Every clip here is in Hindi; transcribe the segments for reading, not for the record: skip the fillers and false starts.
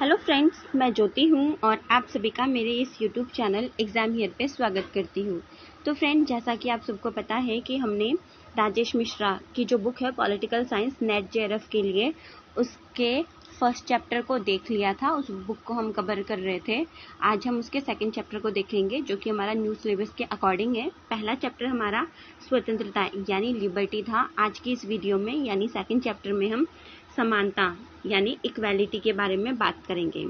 हेलो फ्रेंड्स, मैं ज्योति हूँ और आप सभी का मेरे इस यूट्यूब चैनल एग्ज़ाम हियर पे स्वागत करती हूँ। तो फ्रेंड, जैसा कि आप सबको पता है कि हमने राजेश मिश्रा की जो बुक है पॉलिटिकल साइंस नेट जेआरएफ के लिए, उसके फर्स्ट चैप्टर को देख लिया था। उस बुक को हम कवर कर रहे थे। आज हम उसके सेकंड चैप्टर को देखेंगे जो कि हमारा न्यू सिलेबस के अकॉर्डिंग है। पहला चैप्टर हमारा स्वतंत्रता यानी लिबर्टी था। आज की इस वीडियो में यानी सेकंड चैप्टर में हम समानता यानी इक्वालिटी के बारे में बात करेंगे।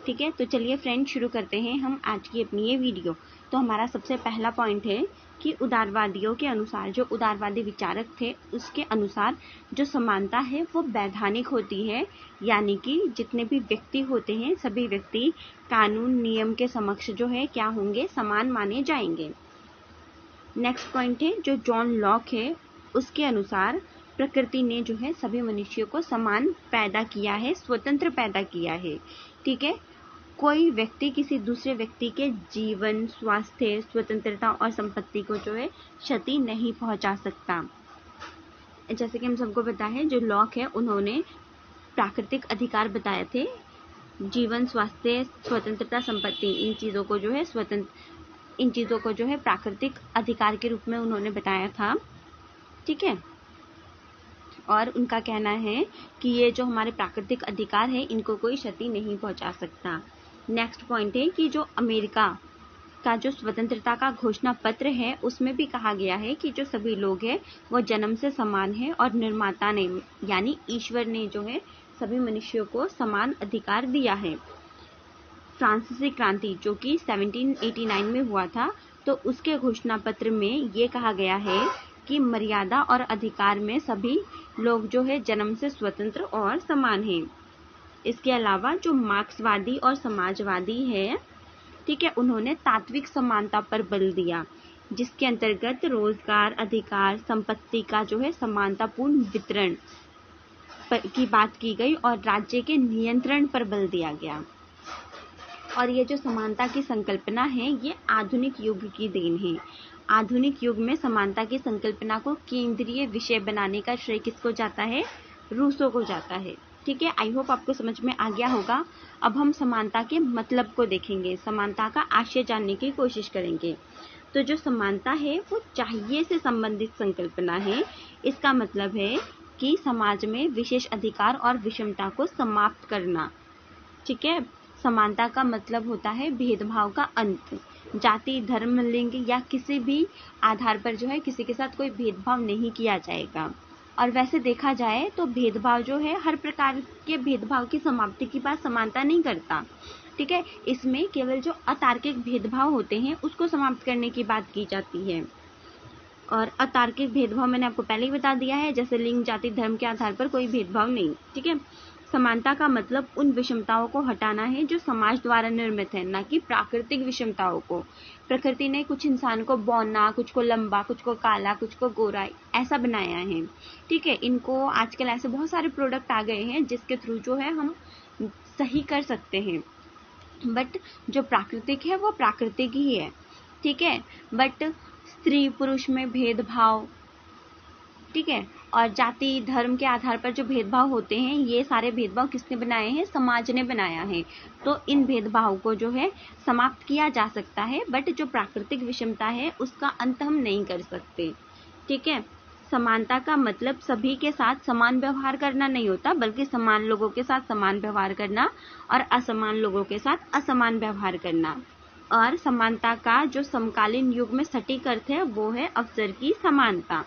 ठीक है, तो चलिए फ्रेंड शुरू करते हैं हम आज की अपनी ये वीडियो। तो हमारा सबसे पहला पॉइंट है कि उदारवादियों के अनुसार, जो उदारवादी विचारक थे उसके अनुसार जो समानता है वो वैधानिक होती है, यानी कि जितने भी व्यक्ति होते हैं सभी व्यक्ति कानून नियम के समक्ष जो है क्या होंगे, समान माने जाएंगे। नेक्स्ट पॉइंट है जो जॉन लॉक है उसके अनुसार प्रकृति ने जो है सभी मनुष्यों को समान पैदा किया है, स्वतंत्र पैदा किया है। ठीक है, कोई व्यक्ति किसी दूसरे व्यक्ति के जीवन, स्वास्थ्य, स्वतंत्रता और संपत्ति को जो है क्षति नहीं पहुंचा सकता। जैसे कि हम सबको पता है जो लॉक है उन्होंने प्राकृतिक अधिकार बताए थे, जीवन, स्वास्थ्य, स्वतंत्रता, संपत्ति, इन चीज़ों को जो है प्राकृतिक अधिकार के रूप में उन्होंने बताया था। ठीक है, और उनका कहना है कि ये जो हमारे प्राकृतिक अधिकार है इनको कोई क्षति नहीं पहुंचा सकता। नेक्स्ट पॉइंट है कि जो अमेरिका का जो स्वतंत्रता का घोषणा पत्र है उसमें भी कहा गया है कि जो सभी लोग हैं वो जन्म से समान है और निर्माता ने यानी ईश्वर ने जो है सभी मनुष्यों को समान अधिकार दिया है। फ्रांसीसी क्रांति जो कि 1789 में हुआ था, तो उसके घोषणा पत्र में ये कहा गया है कि मर्यादा और अधिकार में सभी लोग जो है जन्म से स्वतंत्र और समान हैं। इसके अलावा जो मार्क्सवादी और समाजवादी है, ठीक है, उन्होंने तात्विक समानता पर बल दिया, जिसके अंतर्गत रोजगार, अधिकार, संपत्ति का जो है समानतापूर्ण वितरण की बात की गई और राज्य के नियंत्रण पर बल दिया गया। और ये जो समानता की संकल्पना है ये आधुनिक युग की देन है। आधुनिक युग में समानता की संकल्पना को केंद्रीय विषय बनाने का श्रेय किसको जाता है? रूसो को जाता है। ठीक है, आई होप आपको समझ में आ गया होगा। अब हम समानता के मतलब को देखेंगे, समानता का आशय जानने की कोशिश करेंगे। तो जो समानता है वो चाहिए से संबंधित संकल्पना है। इसका मतलब है कि समाज में विशेष अधिकार और विषमता को समाप्त करना। ठीक है, समानता का मतलब होता है भेदभाव का अंत। जाति, धर्म, लिंग या किसी भी आधार पर जो है किसी के साथ कोई भेदभाव नहीं किया जाएगा। और वैसे देखा जाए तो भेदभाव जो है हर प्रकार के भेदभाव की समाप्ति की बात समानता नहीं करता। ठीक है, इसमें केवल जो अतार्किक भेदभाव होते हैं उसको समाप्त करने की बात की जाती है। और अतार्किक भेदभाव मैंने आपको पहले ही बता दिया है, जैसे लिंग, जाति, धर्म के आधार पर कोई भेदभाव नहीं। ठीक है, समानता का मतलब उन विषमताओं को हटाना है जो समाज द्वारा निर्मित है, ना कि प्राकृतिक विषमताओं को। प्रकृति ने कुछ इंसान को बौना, कुछ को लंबा, कुछ को काला, कुछ को गोरा ऐसा बनाया है। ठीक है, इनको आजकल ऐसे बहुत सारे प्रोडक्ट आ गए हैं जिसके थ्रू जो है हम सही कर सकते हैं, बट जो प्राकृतिक है वो प्राकृतिक ही है। ठीक है, बट स्त्री पुरुष में भेदभाव, ठीक है, और जाति धर्म के आधार पर जो भेदभाव होते हैं ये सारे भेदभाव किसने बनाए हैं? समाज ने बनाया है। तो इन भेदभाव को जो है समाप्त किया जा सकता है, बट जो प्राकृतिक विषमता है उसका अंत हम नहीं कर सकते। ठीक है, समानता का मतलब सभी के साथ समान व्यवहार करना नहीं होता, बल्कि समान लोगों के साथ समान व्यवहार करना और असमान लोगों के साथ असमान व्यवहार करना। और समानता का जो समकालीन युग में सटीक अर्थ है वो है अवसर की समानता।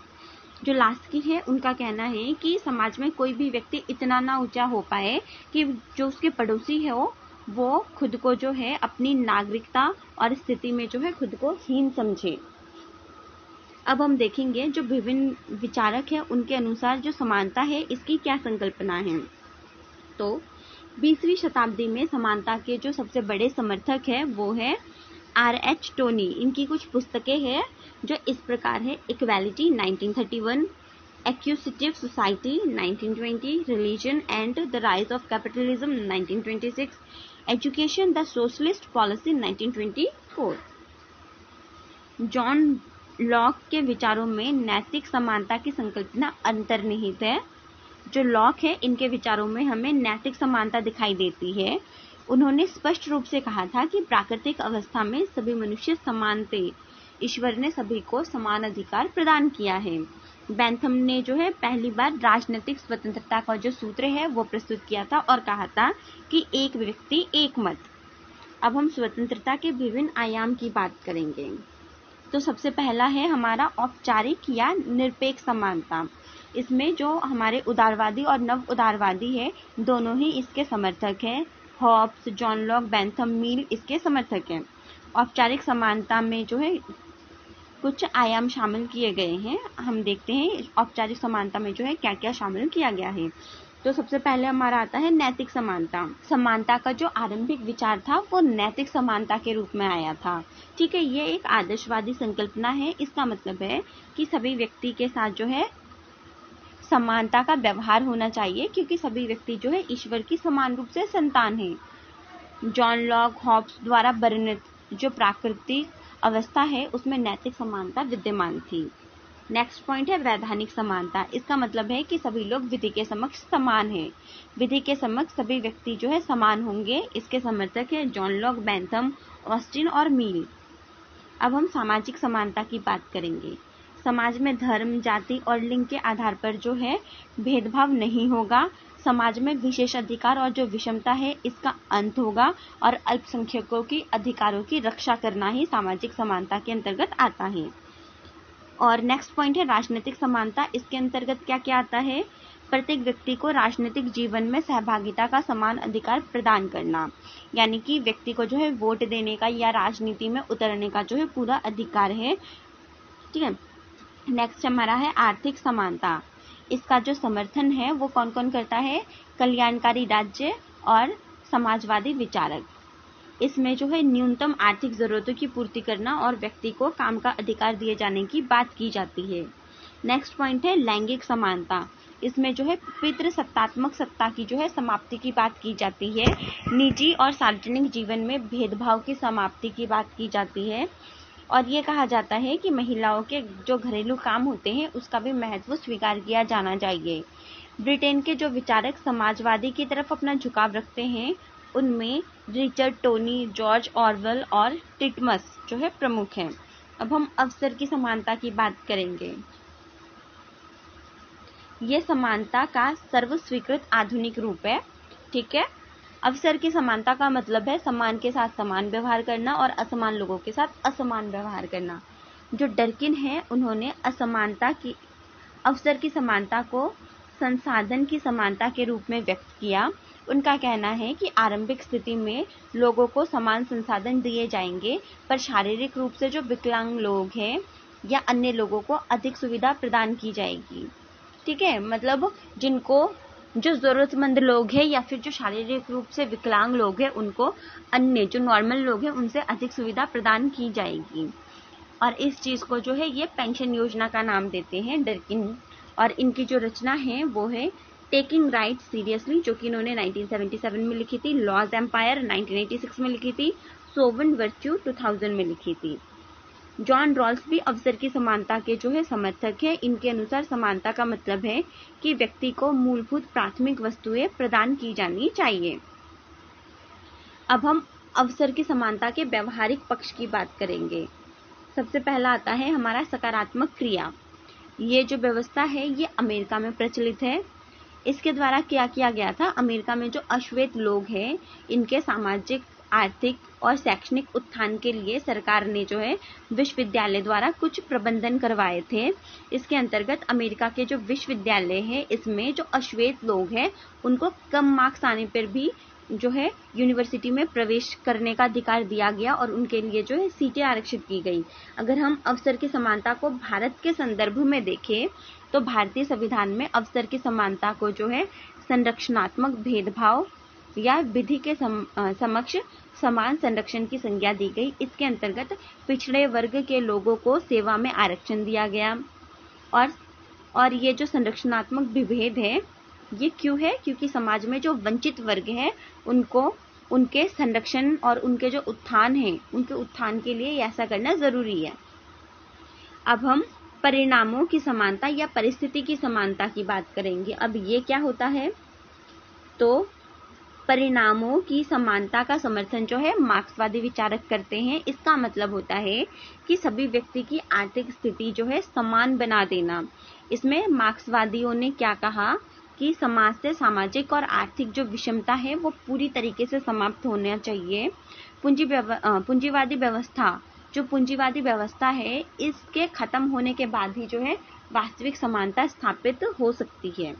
जो लास्ट की है उनका कहना है कि समाज में कोई भी व्यक्ति इतना ना ऊंचा हो पाए कि जो उसके पड़ोसी है वो खुद को जो है अपनी नागरिकता और स्थिति में जो है खुद को हीन समझे। अब हम देखेंगे जो विभिन्न विचारक हैं उनके अनुसार जो समानता है इसकी क्या संकल्पना है। तो 20वीं शताब्दी में समानता के जो सबसे बड़े समर्थक है वो है R.H. टोनी। इनकी कुछ पुस्तकें हैं जो इस प्रकार है: equality 1931, acquisitive society 1920, religion and the rise of capitalism 1926, education the socialist policy 1924। John Locke के विचारों में नैतिक समानता की संकल्पना अंतर्निहित है। जो लॉक है इनके विचारों में हमें नैतिक समानता दिखाई देती है उन्होंने स्पष्ट रूप से कहा था कि प्राकृतिक अवस्था में सभी मनुष्य समान थे, ईश्वर ने सभी को समान अधिकार प्रदान किया है। बेंथम ने जो है पहली बार राजनीतिक स्वतंत्रता का जो सूत्र है वो प्रस्तुत किया था और कहा था कि एक व्यक्ति एक मत। अब हम स्वतंत्रता के विभिन्न आयाम की बात करेंगे। तो सबसे पहला है हमारा औपचारिक या निरपेक्ष समानता। इसमें जो हमारे उदारवादी और नव उदारवादी है दोनों ही इसके समर्थक हैं। हॉब्स, जॉन लॉक, बेंथम, मील इसके समर्थक हैं। औपचारिक समानता में जो है कुछ आयाम शामिल किए गए हैं। हम देखते हैं औपचारिक समानता में जो है क्या क्या शामिल किया गया है। तो सबसे पहले हमारा आता है नैतिक समानता। समानता का जो आरंभिक विचार था वो नैतिक समानता के रूप में आया था। ठीक है, ये एक आदर्शवादी संकल्पना है। इसका मतलब है कि सभी व्यक्ति के साथ जो है समानता का व्यवहार होना चाहिए, क्योंकि सभी व्यक्ति जो है ईश्वर की समान रूप से संतान है। जॉन लॉक, हॉब्स द्वारा वर्णित जो प्राकृतिक अवस्था है उसमें नैतिक समानता विद्यमान थी। नेक्स्ट पॉइंट है वैधानिक समानता। इसका मतलब है कि सभी लोग विधि के समक्ष समान हैं। विधि के समक्ष सभी व्यक्ति जो है समान होंगे। इसके समर्थक है जॉन लॉक, बेंथम, ऑस्टिन और मील। अब हम सामाजिक समानता की बात करेंगे। समाज में धर्म, जाति और लिंग के आधार पर जो है भेदभाव नहीं होगा। समाज में विशेष अधिकार और जो विषमता है इसका अंत होगा और अल्पसंख्यकों की अधिकारों की रक्षा करना ही सामाजिक समानता के अंतर्गत आता है। और नेक्स्ट पॉइंट है राजनीतिक समानता। इसके अंतर्गत क्या क्या आता है? प्रत्येक व्यक्ति को राजनीतिक जीवन में सहभागिता का समान अधिकार प्रदान करना, यानी कि व्यक्ति को जो है वोट देने का या राजनीति में उतरने का जो है पूरा अधिकार है। ठीक है, नेक्स्ट हमारा है आर्थिक समानता। इसका जो समर्थन है वो कौन कौन करता है? कल्याणकारी राज्य और समाजवादी विचारक। इसमें जो है न्यूनतम आर्थिक जरूरतों की पूर्ति करना और व्यक्ति को काम का अधिकार दिए जाने की बात की जाती है। नेक्स्ट पॉइंट है लैंगिक समानता। इसमें जो है पितृसत्तात्मक सत्ता की जो है समाप्ति की बात की जाती है। निजी और सार्वजनिक जीवन में भेदभाव की समाप्ति की बात की जाती है और ये कहा जाता है कि महिलाओं के जो घरेलू काम होते हैं उसका भी महत्व स्वीकार किया जाना चाहिए। ब्रिटेन के जो विचारक समाजवादी की तरफ अपना झुकाव रखते हैं उनमें रिचर्ड टोनी, जॉर्ज ऑरवेल और टिटमस जो है प्रमुख हैं। अब हम अवसर की समानता की बात करेंगे। ये समानता का सर्वस्वीकृत आधुनिक रूप है। ठीक है, अवसर की समानता का मतलब है समान के साथ समान व्यवहार करना और असमान लोगों के साथ असमान व्यवहार करना। जो डर्किन है उन्होंने असमानता की अवसर की समानता को संसाधन की समानता के रूप में व्यक्त किया। उनका कहना है कि आरंभिक स्थिति में लोगों को समान संसाधन दिए जाएंगे, पर शारीरिक रूप से जो विकलांग लोग हैं या अन्य लोगों को अधिक सुविधा प्रदान की जाएगी। ठीक है, मतलब जिनको जो जरूरतमंद लोग हैं या फिर जो शारीरिक रूप से विकलांग लोग हैं उनको अन्य जो नॉर्मल लोग हैं उनसे अधिक सुविधा प्रदान की जाएगी। और इस चीज को जो है ये पेंशन योजना का नाम देते हैं डर्किन। और इनकी जो रचना है वो है टेकिंग राइट्स सीरियसली, जो कि इन्होंने 1977 में लिखी थी। लॉज एम्पायर 1986 में लिखी थी। सोवेंट वर्च्यू 2000 में लिखी थी। जॉन रॉल्स भी अवसर की समानता के जो है समर्थक है। इनके अनुसार समानता का मतलब है कि व्यक्ति को मूलभूत प्राथमिक वस्तुएं प्रदान की जानी चाहिए। अब हम अवसर की समानता के व्यवहारिक पक्ष की बात करेंगे। सबसे पहला आता है हमारा सकारात्मक क्रिया। ये जो व्यवस्था है ये अमेरिका में प्रचलित है। इसके द्वारा क्या किया गया था? अमेरिका में जो अश्वेत लोग हैं इनके सामाजिक, आर्थिक और शैक्षणिक उत्थान के लिए सरकार ने जो है विश्वविद्यालय द्वारा कुछ प्रबंधन करवाए थे। इसके अंतर्गत अमेरिका के जो विश्वविद्यालय है इसमें जो अश्वेत लोग हैं उनको कम मार्क्स आने पर भी जो है यूनिवर्सिटी में प्रवेश करने का अधिकार दिया गया और उनके लिए जो है सीटें आरक्षित की गई। अगर हम अवसर की समानता को भारत के संदर्भ में देखें तो भारतीय संविधान में अवसर की समानता को जो है संरक्षणात्मक भेदभाव या विधि के समक्ष समान संरक्षण की संज्ञा दी गई। इसके अंतर्गत पिछड़े वर्ग के लोगों को सेवा में आरक्षण दिया गया। और ये जो संरक्षणात्मक विभेद है ये क्यों है? क्योंकि समाज में जो वंचित वर्ग है उनको उनके संरक्षण और उनके जो उत्थान है उनके उत्थान के लिए ऐसा करना जरूरी है। अब हम परिणामों की समानता या परिस्थिति की समानता की बात करेंगे। अब ये क्या होता है? तो परिणामों की समानता का समर्थन जो है मार्क्सवादी विचारक करते हैं। इसका मतलब होता है कि सभी व्यक्ति की आर्थिक स्थिति जो है समान बना देना। इसमें मार्क्सवादियों ने क्या कहा कि समाज से सामाजिक और आर्थिक जो विषमता है वो पूरी तरीके से समाप्त होना चाहिए। पूंजीवादी व्यवस्था, जो पूंजीवादी व्यवस्था है, इसके खत्म होने के बाद ही जो है वास्तविक समानता स्थापित हो सकती है।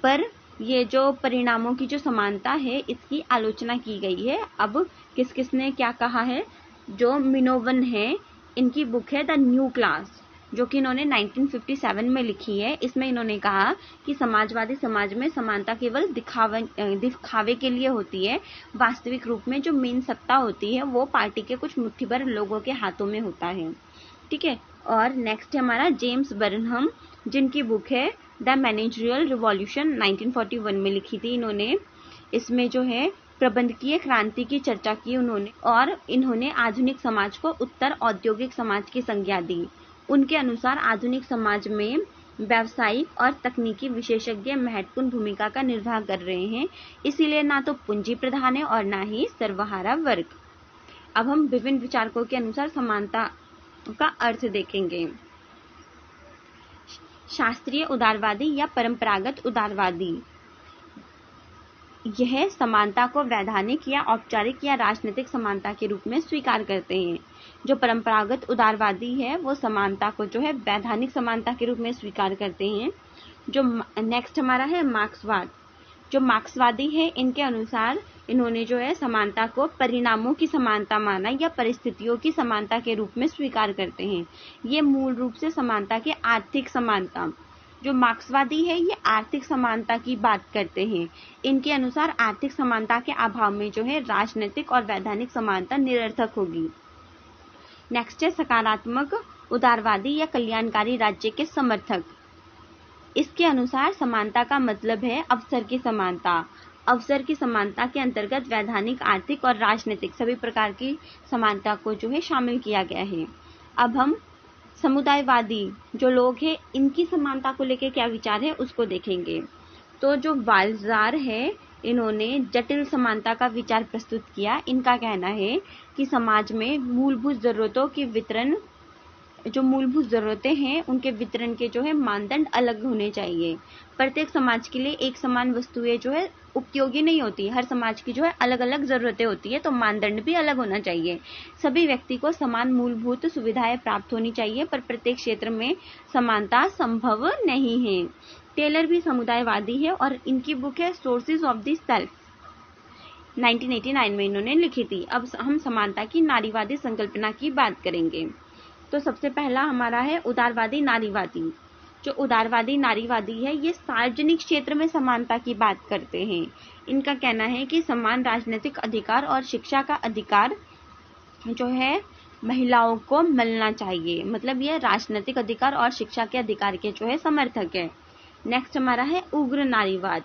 पर ये जो परिणामों की जो समानता है इसकी आलोचना की गई है। अब किस किसने क्या कहा है? जो मिनोवन है, इनकी बुक है द न्यू क्लास, जो कि इन्होंने 1957 में लिखी है। इसमें इन्होंने कहा कि समाजवादी समाज में समानता केवल दिखावे के लिए होती है। वास्तविक रूप में जो मेन सत्ता होती है वो पार्टी के कुछ मुट्ठीभर लोगों के हाथों में होता है। ठीक है। और नेक्स्ट है हमारा जेम्स बर्नहम, जिनकी बुक है द मैनेजरियल रिवॉल्यूशन, 1941 में लिखी थी इन्होंने। इसमें जो है प्रबंधकीय क्रांति की चर्चा की उन्होंने, और इन्होंने आधुनिक समाज को उत्तर औद्योगिक समाज की संज्ञा दी। उनके अनुसार आधुनिक समाज में व्यावसायिक और तकनीकी विशेषज्ञ महत्वपूर्ण भूमिका का निर्वाह कर रहे हैं, इसीलिए ना तो पूंजी प्रधान है और ना ही सर्वहारा वर्ग। अब हम विभिन्न विचारकों के अनुसार समानता का अर्थ देखेंगे। शास्त्रीय उदारवादी या परंपरागत उदारवादी, यह समानता को वैधानिक या औपचारिक या राजनीतिक समानता के रूप में स्वीकार करते हैं। जो परंपरागत उदारवादी है वो समानता को जो है वैधानिक समानता के रूप में स्वीकार करते हैं। जो नेक्स्ट हमारा है मार्क्सवाद, जो मार्क्सवादी है इनके अनुसार इन्होंने जो है समानता को परिणामों की समानता माना या परिस्थितियों की समानता के रूप में स्वीकार करते हैं। ये मूल रूप से समानता के आर्थिक समानता, जो मार्क्सवादी है ये आर्थिक समानता की बात करते हैं। इनके अनुसार आर्थिक समानता के अभाव में जो है राजनीतिक और वैधानिक समानता निरर्थक होगी। नेक्स्ट है सकारात्मक उदारवादी या कल्याणकारी राज्य के समर्थक। इसके अनुसार समानता का मतलब है अवसर की समानता। अवसर की समानता के अंतर्गत वैधानिक, आर्थिक और राजनीतिक सभी प्रकार की समानता को जो है शामिल किया गया है। अब हम समुदायवादी जो लोग हैं इनकी समानता को लेकर क्या विचार है उसको देखेंगे। तो जो बाल्जार है इन्होंने जटिल समानता का विचार प्रस्तुत किया। इनका कहना है कि समाज में मूलभूत जरूरतों की वितरण, जो मूलभूत जरूरतें हैं उनके वितरण के जो है मानदंड अलग होने चाहिए। प्रत्येक समाज के लिए एक समान वस्तुएं जो है उपयोगी नहीं होती, हर समाज की जो है अलग अलग जरूरतें होती है, तो मानदंड भी अलग होना चाहिए। सभी व्यक्ति को समान मूलभूत सुविधाएं प्राप्त होनी चाहिए, पर प्रत्येक क्षेत्र में समानता संभव नहीं है। टेलर भी समुदायवादी है और इनकी बुक है सोर्सेज ऑफ द सेल्फ, 1989 में इन्होंने लिखी थी। अब हम समानता की नारीवादी संकल्पना की बात करेंगे। तो सबसे पहला हमारा है उदारवादी नारीवादी। जो उदारवादी नारीवादी है ये सार्वजनिक क्षेत्र में समानता की बात करते हैं। इनका कहना है कि समान राजनीतिक अधिकार और शिक्षा का अधिकार जो है महिलाओं को मिलना चाहिए, मतलब ये राजनीतिक अधिकार और शिक्षा के अधिकार के जो है समर्थक है। नेक्स्ट हमारा है उग्र नारीवाद।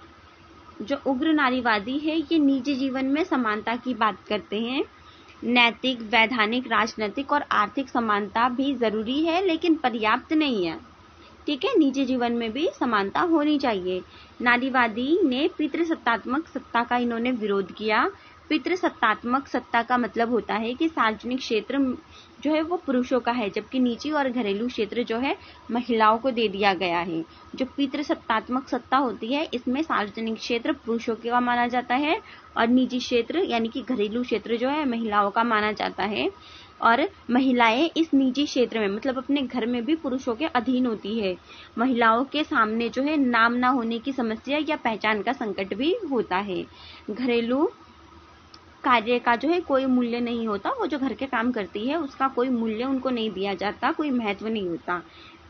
जो उग्र नारीवादी है ये निजी जीवन में समानता की बात करते हैं। नैतिक, वैधानिक, राजनीतिक और आर्थिक समानता भी जरूरी है लेकिन पर्याप्त नहीं है। ठीक है, निजी जीवन में भी समानता होनी चाहिए। नारीवादी ने पितृसत्तात्मक सत्ता का इन्होंने विरोध किया। पितृसत्तात्मक सत्ता का मतलब होता है कि सार्वजनिक क्षेत्र जो है वो पुरुषों का है, जबकि निजी और घरेलू क्षेत्र जो है महिलाओं को दे दिया गया है। जो पितृसत्तात्मक सत्ता होती है इसमें सार्वजनिक क्षेत्र पुरुषों का माना जाता है और निजी क्षेत्र यानी कि घरेलू क्षेत्र जो है महिलाओं का माना जाता है। और महिलाएं इस निजी क्षेत्र में मतलब अपने घर में भी पुरुषों के अधीन होती है। महिलाओं के सामने जो है नाम ना होने की समस्या या पहचान का संकट भी होता है। घरेलू कार्य का जो है कोई मूल्य नहीं होता, वो जो घर के काम करती है उसका कोई मूल्य उनको नहीं दिया जाता, कोई महत्व नहीं होता।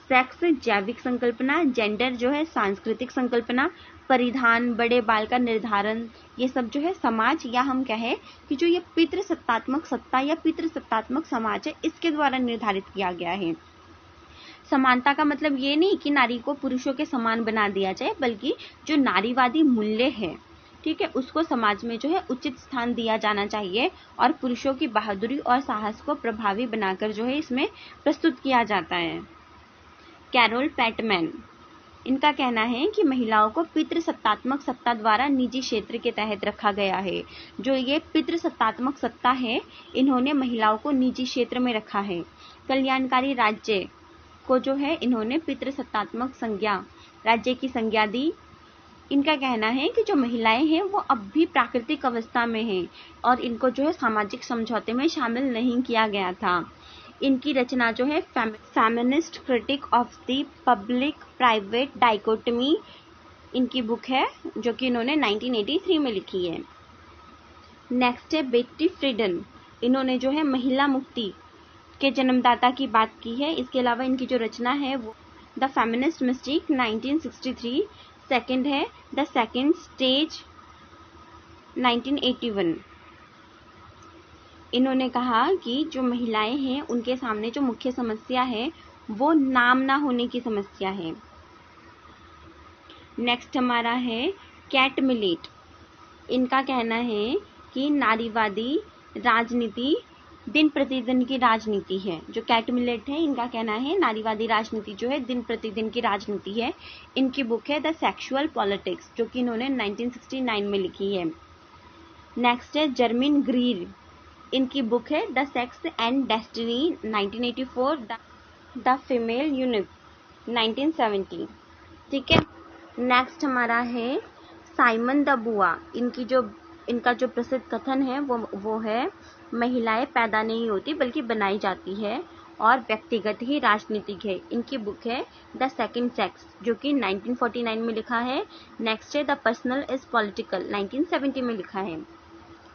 सेक्स जैविक संकल्पना, जेंडर जो है सांस्कृतिक संकल्पना, परिधान, बड़े बाल का निर्धारण, ये सब जो है समाज या हम कहें कि जो ये पितृसत्तात्मक सत्ता या पितृसत्तात्मक समाज है इसके द्वारा निर्धारित किया गया है। समानता का मतलब ये नहीं कि नारी को पुरुषों के समान बना दिया जाए, बल्कि जो नारीवादी मूल्य है, ठीक है, उसको समाज में जो है उचित स्थान दिया जाना चाहिए और पुरुषों की बहादुरी और साहस को प्रभावी बनाकर जो है इसमें प्रस्तुत किया जाता है। कैरोल पैटमैन, इनका कहना है कि महिलाओं को पितृसत्तात्मक सत्ता द्वारा निजी क्षेत्र के तहत रखा गया है। जो ये पितृसत्तात्मक सत्ता है, इन्होंने महिलाओं को निजी क्षेत्र में रखा है। कल्याणकारी राज्य को जो है इन्होंने पितृसत्तात्मक संज्ञा, राज्य की संज्ञा दी। इनका कहना है कि जो महिलाएं हैं वो अब भी प्राकृतिक अवस्था में हैं और इनको जो है सामाजिक समझौते में शामिल नहीं किया गया था। इनकी रचना जो है feminist critic of the public private dichotomy, इनकी बुक है जो कि इन्होंने 1983 में लिखी है। नेक्स्ट है बेट्टी फ्रीडन, इन्होंने जो है महिला मुक्ति के जन्मदाता की बात की है। इसके अलावा इनकी जो रचना है वो द फेमिनिस्ट मिस्टिक 1963, सेकंड है द सेकंड स्टेज 1981। इन्होंने कहा कि जो महिलाएं हैं उनके सामने जो मुख्य समस्या है वो नाम ना होने की समस्या है। नेक्स्ट हमारा है कैट मिलेट, इनका कहना है कि नारीवादी राजनीति दिन प्रतिदिन की राजनीति है। जो कैट मिलेट है इनका कहना है नारीवादी राजनीति जो है दिन प्रतिदिन की राजनीति है। इनकी बुक है द सेक्सुअल पॉलिटिक्स जो कि इन्होंने 1969 में लिखी है। नेक्स्ट है जर्मिन ग्रीर, इनकी बुक है the sex and destiny 1984, the female unit 1970। ठीक है। नेक्स्ट हमारा है साइमन द बुआ, इनका जो प्रसिद्ध कथन है वो है महिलाएं पैदा नहीं होती बल्कि बनाई जाती है और व्यक्तिगत ही राजनीतिक है। इनकी बुक है द सेकंड सेक्स जो कि 1949 में लिखा है। नेक्स्ट है द पर्सनल इज पॉलिटिकल 1970 में लिखा है।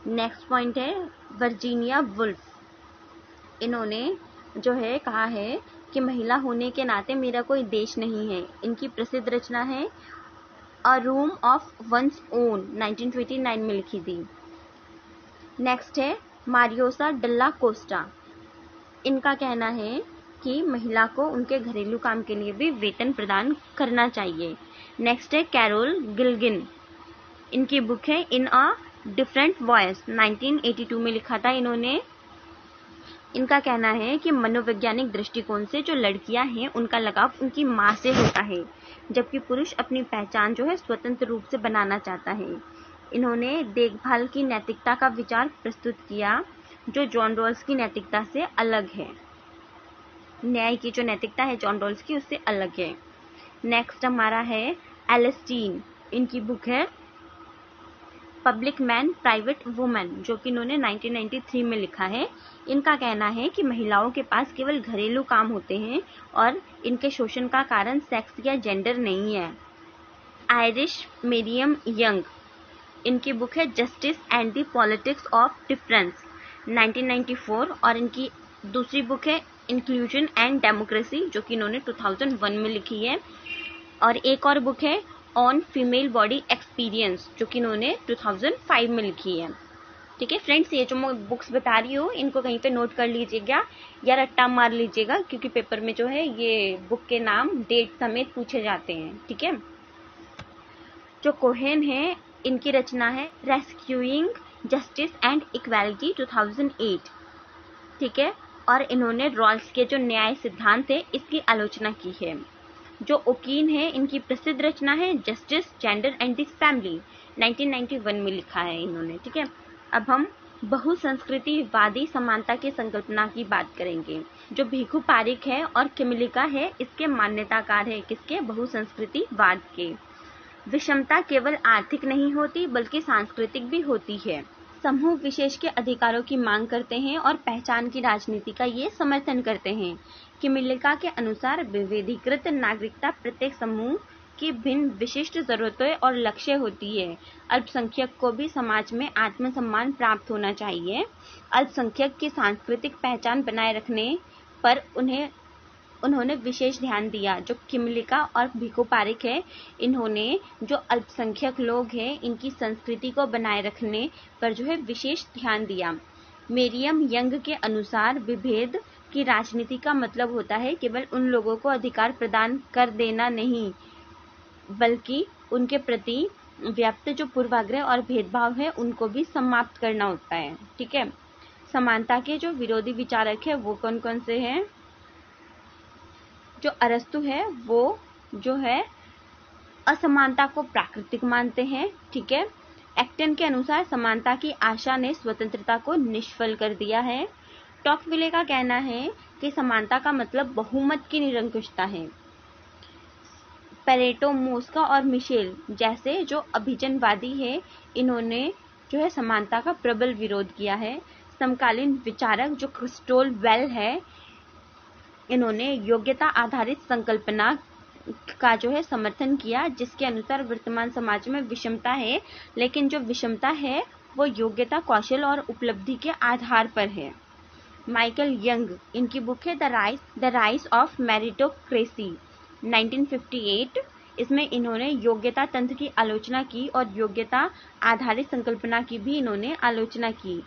नेक्स्ट पॉइंट है वर्जीनिया वुल्फ, इन्होंने जो है कहा है कि महिला होने के नाते मेरा कोई देश नहीं है। इनकी प्रसिद्ध रचना है अ रूम ऑफ वंस ओन 1929 में लिखी थी। नेक्स्ट है मारियोसा डल्ला कोस्टा, इनका कहना है कि महिला को उनके घरेलू काम के लिए भी वेतन प्रदान करना चाहिए। नेक्स्ट है कैरोल गिल्गिन, इनकी बुक है इन अ डिफरेंट वॉइस 1982 में लिखा था इन्होंने। इनका कहना है कि मनोवैज्ञानिक दृष्टिकोण से जो लड़कियां हैं उनका लगाव उनकी माँ से होता है, जबकि पुरुष अपनी पहचान जो है स्वतंत्र रूप से बनाना चाहता है। इन्होंने देखभाल की नैतिकता का विचार प्रस्तुत किया जो जॉन रॉल्स की नैतिकता से अलग है। न्याय की जो नैतिकता है जॉन रॉल्स की उससे अलग है। नेक्स्ट हमारा है एलिस्टीन, इनकी बुक है पब्लिक मैन प्राइवेट वुमेन जो कि इन्होंने 1993 में लिखा है। इनका कहना है कि महिलाओं के पास केवल घरेलू काम होते हैं और इनके शोषण का कारण सेक्स या जेंडर नहीं है। आयरिश मेरियम यंग, इनकी बुक है justice and the politics of difference 1994 और इनकी दूसरी बुक है इंक्लूजन एंड डेमोक्रेसी जो कि इन्होंने 2001 में लिखी है। और एक और बुक है ऑन फीमेल बॉडी एक्सपीरियंस जो कि इन्होंने 2005 में लिखी है। ठीक है फ्रेंड्स, ये जो मैं बुक्स बता रही हूँ इनको कहीं पे नोट कर लीजिएगा या रट्टा मार लीजिएगा क्योंकि पेपर में जो है ये बुक के नाम डेट समेत पूछे जाते हैं। ठीक है। जो कोहेन है इनकी रचना है रेस्क्यूइंग जस्टिस एंड इक्वालिटी 2008। ठीक है। और इन्होंने रॉल्स के जो न्याय सिद्धांत है इसकी आलोचना की है। जो ओकीन है इनकी प्रसिद्ध रचना है justice gender and the family 1991 में लिखा है इन्होंने। ठीक है। अब हम बहुसंस्कृतिवादी समानता की संकल्पना की बात करेंगे। जो भिखु पारिक है और किमलिका है इसके मान्यताकार है किसके, बहुसंस्कृतिवाद के। विषमता केवल आर्थिक नहीं होती बल्कि सांस्कृतिक भी होती है। समूह विशेष के अधिकारों की मांग करते हैं और पहचान की राजनीति का ये समर्थन करते हैं। किमलिका के अनुसार विविधीकृत नागरिकता प्रत्येक समूह की भिन्न विशिष्ट जरूरतें और लक्ष्य होती है। अल्पसंख्यक को भी समाज में आत्मसम्मान प्राप्त होना चाहिए। अल्पसंख्यक की सांस्कृतिक पहचान बनाए रखने पर उन्होंने विशेष ध्यान दिया। जो किमलिका और भिखु पारिक है इन्होंने जो अल्पसंख्यक लोग हैं इनकी संस्कृति को बनाए रखने पर जो है विशेष ध्यान दिया। मेरियम यंग के अनुसार विभेद की राजनीति का मतलब होता है केवल उन लोगों को अधिकार प्रदान कर देना नहीं बल्कि उनके प्रति व्याप्त जो पूर्वाग्रह और भेदभाव है उनको भी समाप्त करना होता है। ठीक है। समानता के जो विरोधी विचारक है वो कौन कौन से हैं? जो अरस्तु है वो जो है असमानता को प्राकृतिक मानते हैं। ठीक है। एक्टन के अनुसार समानता की आशा ने स्वतंत्रता को निष्फल कर दिया है। टॉकविले का कहना है कि समानता का मतलब बहुमत की निरंकुशता है। पेरेटो, मोस्का और मिशेल जैसे जो अभिजनवादी है, इन्होंने जो है समानता का प्रबल विरोध किया है। समकालीन विचारक जो क्रिस्टोल वेल है, इन्होंने योग्यता आधारित संकल्पना का जो है समर्थन किया, जिसके अनुसार वर्तमान समाज में विषमता है, लेकिन जो विषमता है वो योग्यता, कौशल और उपलब्धि के आधार पर है। माइकल यंग, इनकी बुक है द राइज ऑफ मेरिटोक्रेसी 1958। इसमें इन्होंने योग्यता तंत्र की आलोचना की और योग्यता आधारित संकल्पना की भी इन्होंने आलोचना की।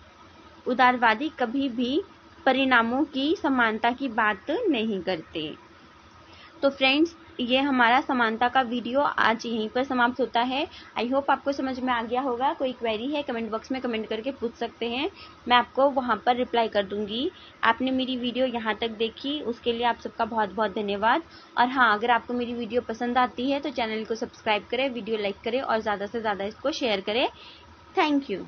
उदारवादी कभी भी परिणामों की समानता की बात नहीं करते। तो फ्रेंड्स, ये हमारा समानता का वीडियो आज यहीं पर समाप्त होता है। आई होप आपको समझ में आ गया होगा। कोई क्वेरी है कमेंट बॉक्स में कमेंट करके पूछ सकते हैं, मैं आपको वहां पर रिप्लाई कर दूंगी। आपने मेरी वीडियो यहाँ तक देखी, उसके लिए आप सबका बहुत बहुत धन्यवाद। और हाँ, अगर आपको मेरी वीडियो पसंद आती है तो चैनल को सब्सक्राइब करें, वीडियो लाइक करें और ज़्यादा से ज़्यादा इसको शेयर करें। Thank you.